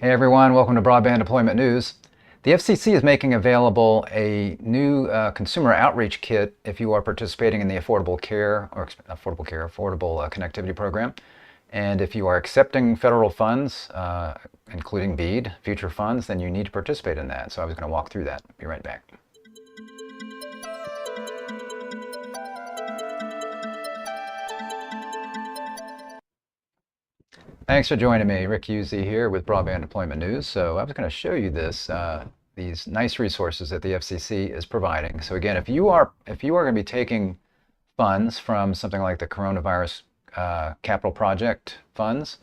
Hey everyone, welcome to Broadband Deployment News. The FCC is making available a new consumer outreach kit if you are participating in the Affordable Connectivity Program. And if you are accepting federal funds, including BEAD, future funds, then you need to participate in that. So I was going to walk through that. Be right back. Thanks for joining me. Rick Husey here with Broadband Deployment News. So I was going to show you these nice resources that the FCC is providing. So again, if you are going to be taking funds from something like the coronavirus capital project funds,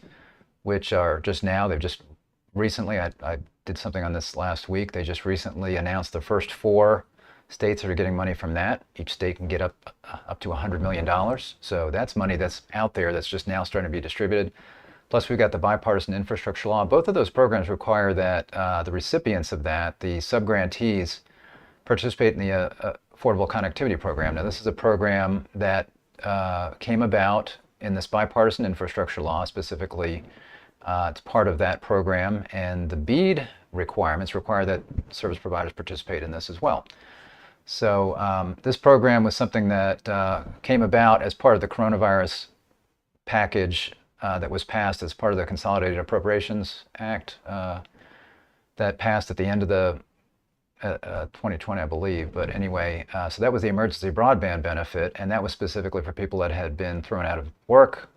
which are they've just recently, I did something on this last week. They just recently announced the first 4 states that are getting money from that. Each state can get up to $100 million. So that's money that's out there that's just now starting to be distributed. Plus, we've got the bipartisan infrastructure law. Both of those programs require that the recipients of that, the subgrantees, participate in the Affordable Connectivity Program. Now, this is a program that came about in this bipartisan infrastructure law. Specifically, it's part of that program, and the BEAD requirements require that service providers participate in this as well. So this program was something that came about as part of the coronavirus package that was passed as part of the Consolidated Appropriations Act that passed at the end of the 2020, I believe. But anyway, so that was the emergency broadband benefit, and that was specifically for people that had been thrown out of work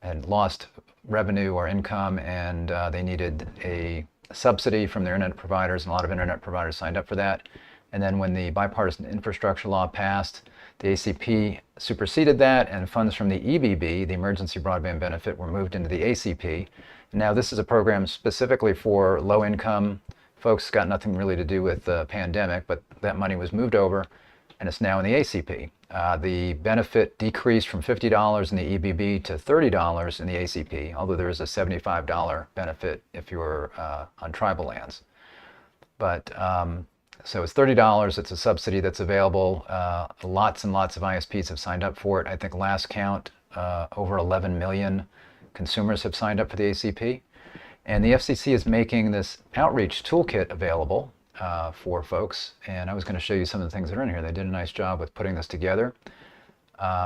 and lost revenue or income, and they needed a subsidy from their internet providers, and a lot of internet providers signed up for that. And then when the bipartisan infrastructure law passed, the ACP superseded that, and funds from the EBB, the emergency broadband benefit, were moved into the ACP. And now this is a program specifically for low-income folks. Got nothing really to do with the pandemic, but that money was moved over, and it's now in the ACP. The benefit decreased from $50 in the EBB to $30 in the ACP, although there is a $75 benefit if you're on tribal lands. But so it's $30. It's a subsidy that's available. Lots and lots of ISPs have signed up for it. I think last count, over 11 million consumers have signed up for the ACP. And the FCC is making this outreach toolkit available for folks. And I was going to show you some of the things that are in here. They did a nice job with putting this together.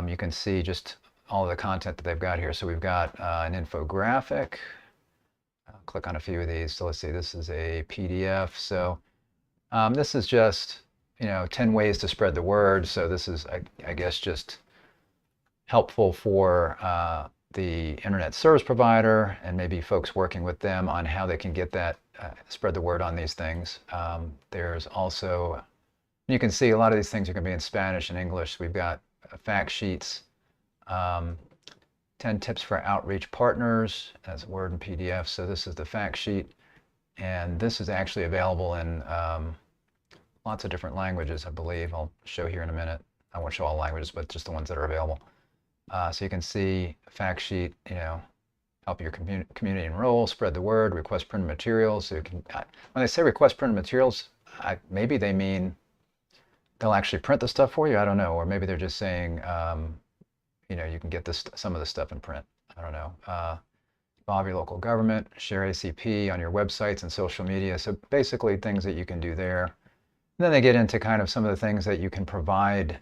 You can see just all of the content that they've got here. So we've got an infographic. I'll click on a few of these. So let's see, this is a PDF. So this is just, 10 ways to spread the word. So this is, I guess, just helpful for the internet service provider and maybe folks working with them on how they can get that, spread the word on these things. There's also, you can see a lot of these things are going to be in Spanish and English. We've got fact sheets, 10 tips for outreach partners as a Word and PDF. So this is the fact sheet. And this is actually available in lots of different languages, I believe. I'll show here in a minute. I won't show all languages, but just the ones that are available. So you can see fact sheet, help your community enroll, spread the word, request printed materials. So you can, when they say request printed materials, maybe they mean they'll actually print the stuff for you. I don't know. Or maybe they're just saying, you can get some of the stuff in print. I don't know. Involve your local government, share ACP on your websites and social media. So basically things that you can do there. And then they get into kind of some of the things that you can provide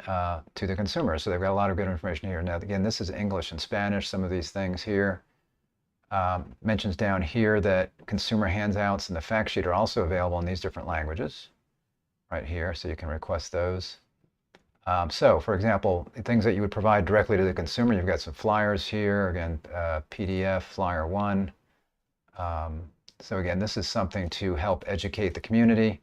to the consumer. So they've got a lot of good information here. Now, again, this is English and Spanish. Some of these things here. Mentions down here that consumer handouts and the fact sheet are also available in these different languages right here. So you can request those. So, for example, things that you would provide directly to the consumer, you've got some flyers here. Again, PDF, Flyer 1. So again, this is something to help educate the community,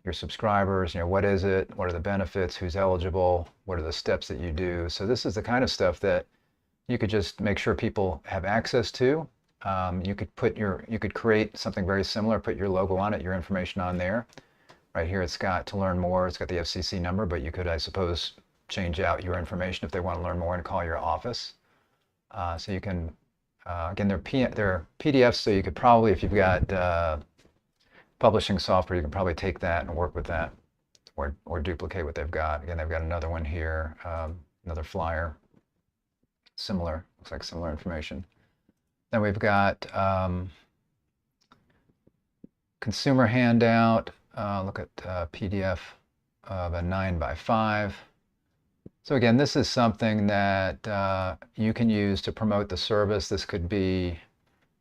your subscribers. What is it? What are the benefits? Who's eligible? What are the steps that you do? So this is the kind of stuff that you could just make sure people have access to. You could create something very similar, put your logo on it, your information on there. Right here it's got to learn more. It's got the FCC number, but you could, I suppose, change out your information if they want to learn more and call your office. So you can, again, they're PDFs, so you could probably, if you've got publishing software, you can probably take that and work with that or duplicate what they've got. Again, they've got another one here, another flyer, similar, looks like similar information. Then we've got consumer handout. Look at PDF of a 9x5. So again, this is something that you can use to promote the service. This could be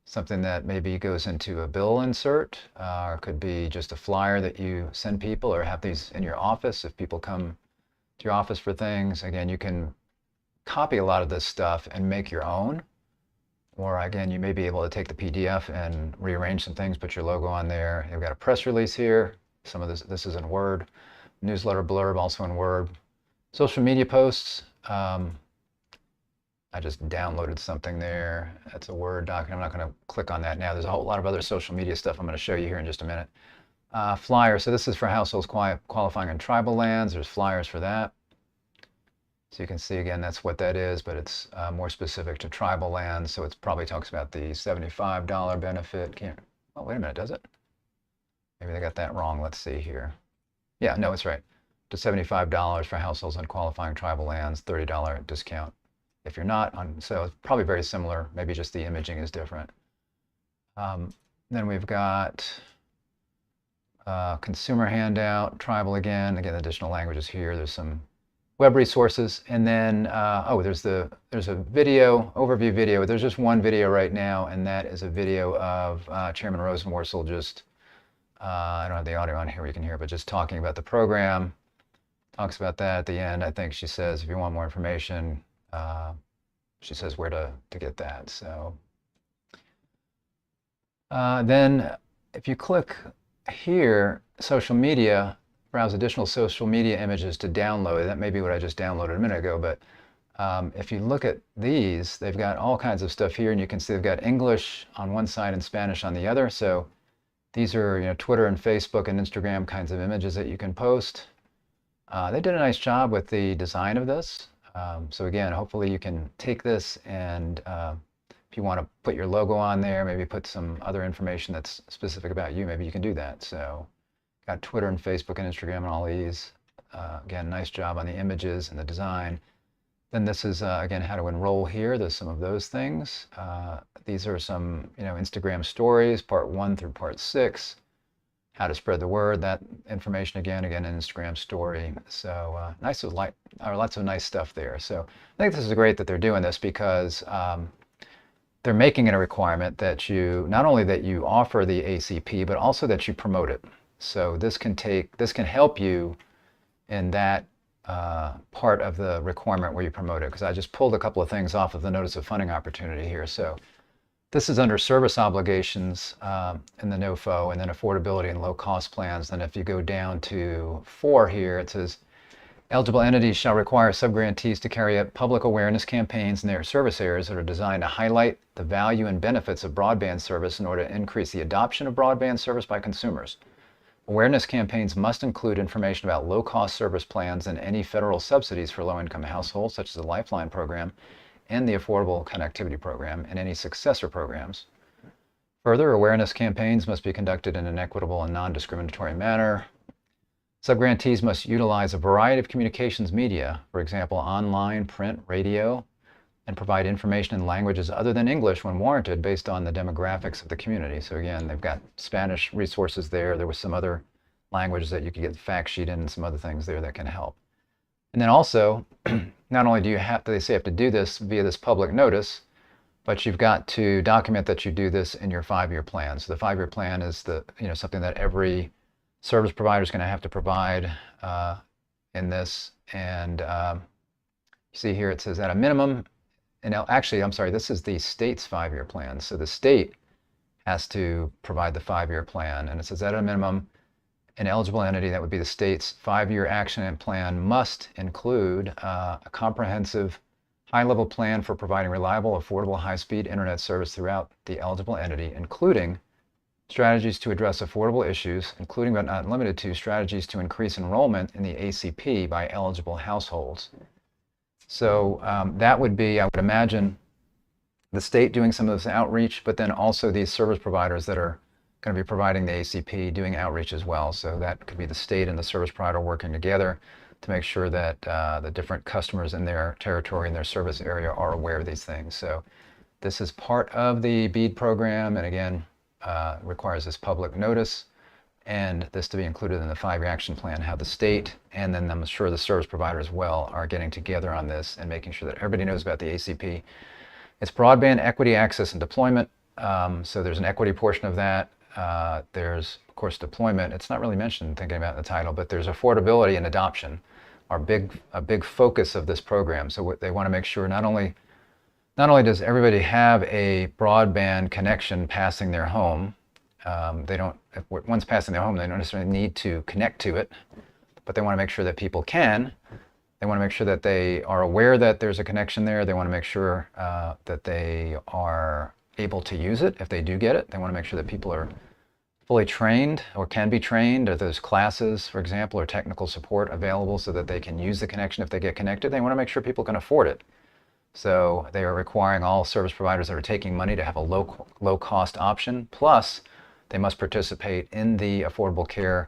something that maybe goes into a bill insert, or it could be just a flyer that you send people, or have these in your office if people come to your office for things. Again, you can copy a lot of this stuff and make your own. Or again, you may be able to take the PDF and rearrange some things, put your logo on there. You've got a press release here. Some of this is in Word. Newsletter blurb, also in Word. Social media posts. I just downloaded something there. That's a Word document. I'm not going to click on that now. There's a whole lot of other social media stuff I'm going to show you here in just a minute. Flyers. So this is for households qualifying in tribal lands. There's flyers for that. So you can see, again, that's what that is, but it's more specific to tribal lands. So it probably talks about the $75 benefit. Oh, wait a minute, does it? Maybe they got that wrong. Let's see here. Yeah, no, it's right. To $75 for households on qualifying tribal lands, $30 discount if you're not on. So it's probably very similar. Maybe just the imaging is different. Then we've got consumer handout, tribal again. Again, additional languages here. There's some web resources, and then there's a video overview video. There's just one video right now, and that is a video of Chairman Rosenworcel just I don't have the audio on here where you can hear, but just talking about the program. Talks about that at the end. I think she says if you want more information, she says where to get that. So then if you click here, social media, browse additional social media images to download. That may be what I just downloaded a minute ago, but if you look at these, they've got all kinds of stuff here, and you can see they've got English on one side and Spanish on the other. So these are, Twitter and Facebook and Instagram kinds of images that you can post. They did a nice job with the design of this. So again, hopefully you can take this and if you want to put your logo on there, maybe put some other information that's specific about you, maybe you can do that. So got Twitter and Facebook and Instagram and all these. Again, nice job on the images and the design. Then this is, again, how to enroll here. There's some of those things. These are some, Instagram stories, part 1 through part 6. How to spread the word, that information again an Instagram story. So lots of nice stuff there. So I think this is great that they're doing this, because they're making it a requirement that not only that you offer the ACP, but also that you promote it. So this can help you in that part of the requirement where you promote it, because I just pulled a couple of things off of the notice of funding opportunity here. So this is under service obligations in the NOFO, and then affordability and low cost plans. Then if you go down to 4 here, it says eligible entities shall require subgrantees to carry out public awareness campaigns in their service areas that are designed to highlight the value and benefits of broadband service in order to increase the adoption of broadband service by consumers. Awareness campaigns must include information about low-cost service plans and any federal subsidies for low-income households, such as the Lifeline program and the Affordable Connectivity Program, and any successor programs. Further, awareness campaigns must be conducted in an equitable and non-discriminatory manner. Subgrantees must utilize a variety of communications media, for example, online, print, radio, and provide information in languages other than English when warranted based on the demographics of the community. So again, they've got Spanish resources there. There was some other languages that you could get the fact sheet in and some other things there that can help. And then also, not only do they say you have to do this via this public notice, but you've got to document that you do this in your 5-year plan. So the 5-year plan is something that every service provider is going to have to provide in this. And you see here it says at a minimum, and actually, I'm sorry, this is the state's 5-year plan. So the state has to provide the 5-year plan, and it says at a minimum, an eligible entity, that would be the state's 5-year action plan, must include a comprehensive high-level plan for providing reliable, affordable, high-speed internet service throughout the eligible entity, including strategies to address affordable issues, including but not limited to strategies to increase enrollment in the ACP by eligible households. So that would be, I would imagine, the state doing some of this outreach, but then also these service providers that are going to be providing the ACP doing outreach as well. So that could be the state and the service provider working together to make sure that the different customers in their territory and their service area are aware of these things. So this is part of the BEAD program, and again, requires this public notice and this to be included in the 5-year action plan, how the state and then I'm sure the service provider as well are getting together on this and making sure that everybody knows about the ACP. It's broadband equity, access, and deployment. So there's an equity portion of that. There's, of course, deployment. It's not really mentioned thinking about in the title, but there's affordability and adoption are a big focus of this program. So what they want to make sure not only does everybody have a broadband connection passing their home, once passing their home, they don't necessarily need to connect to it, but they want to make sure that people can. They want to make sure that they are aware that there's a connection there. They want to make sure that they are able to use it if they do get it. They want to make sure that people are fully trained or can be trained, or there's classes, for example, or technical support available so that they can use the connection if they get connected. They want to make sure people can afford it. So they are requiring all service providers that are taking money to have a low cost option. Plus, they must participate in the Affordable Care,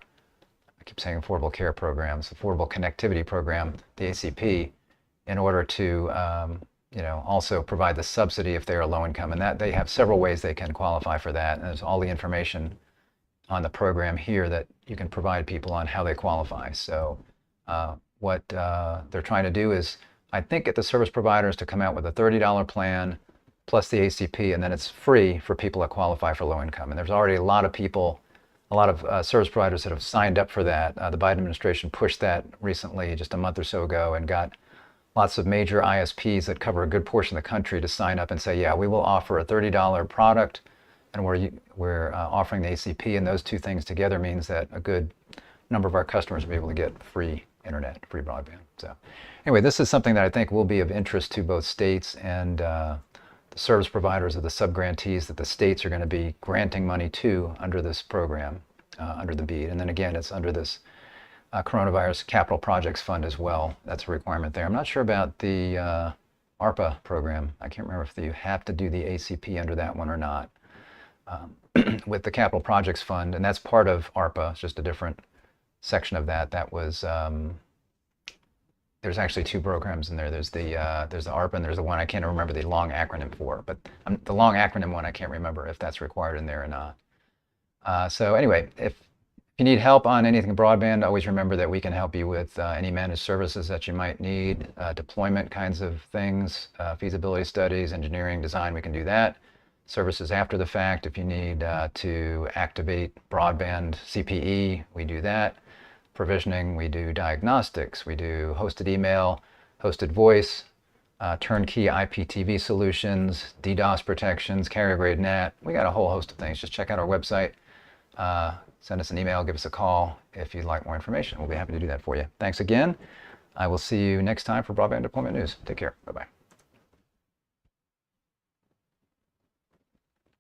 I keep saying Affordable Care programs, Affordable Connectivity Program, the ACP, in order to also provide the subsidy if they are low income. And that they have several ways they can qualify for that. And there's all the information on the program here that you can provide people on how they qualify. So what they're trying to do is, I think, get the service providers to come out with a $30 plan plus the ACP, and then it's free for people that qualify for low income. And there's already a lot of people, a lot of service providers that have signed up for that. The Biden administration pushed that recently, just a month or so ago, and got lots of major ISPs that cover a good portion of the country to sign up and say, yeah, we will offer a $30 product, and we're offering the ACP, and those two things together means that a good number of our customers will be able to get free internet, free broadband. So anyway, this is something that I think will be of interest to both states and the service providers of the subgrantees that the states are going to be granting money to under this program, under the BEAD. And then again, it's under this Coronavirus Capital Projects Fund as well. That's a requirement there. I'm not sure about the ARPA program. I can't remember if you have to do the ACP under that one or not. With the Capital Projects Fund, and that's part of ARPA, it's just a different section of that. That was, there's actually two programs in there. There's the ARPA, and there's the one I can't remember the long acronym for, but the long acronym one I can't remember if that's required in there or not. So anyway, if you need help on anything broadband, always remember that we can help you with any managed services that you might need, deployment kinds of things, feasibility studies, engineering, design, we can do that. Services after the fact, if you need to activate broadband CPE, we do that. Provisioning, we do diagnostics, we do hosted email, hosted voice, turnkey IPTV solutions, DDoS protections, carrier grade NAT. We got a whole host of things. Just check out our website, send us an email, give us a call if you'd like more information. We'll be happy to do that for you. Thanks again. I will see you next time for Broadband Deployment News. Take care. Bye-bye.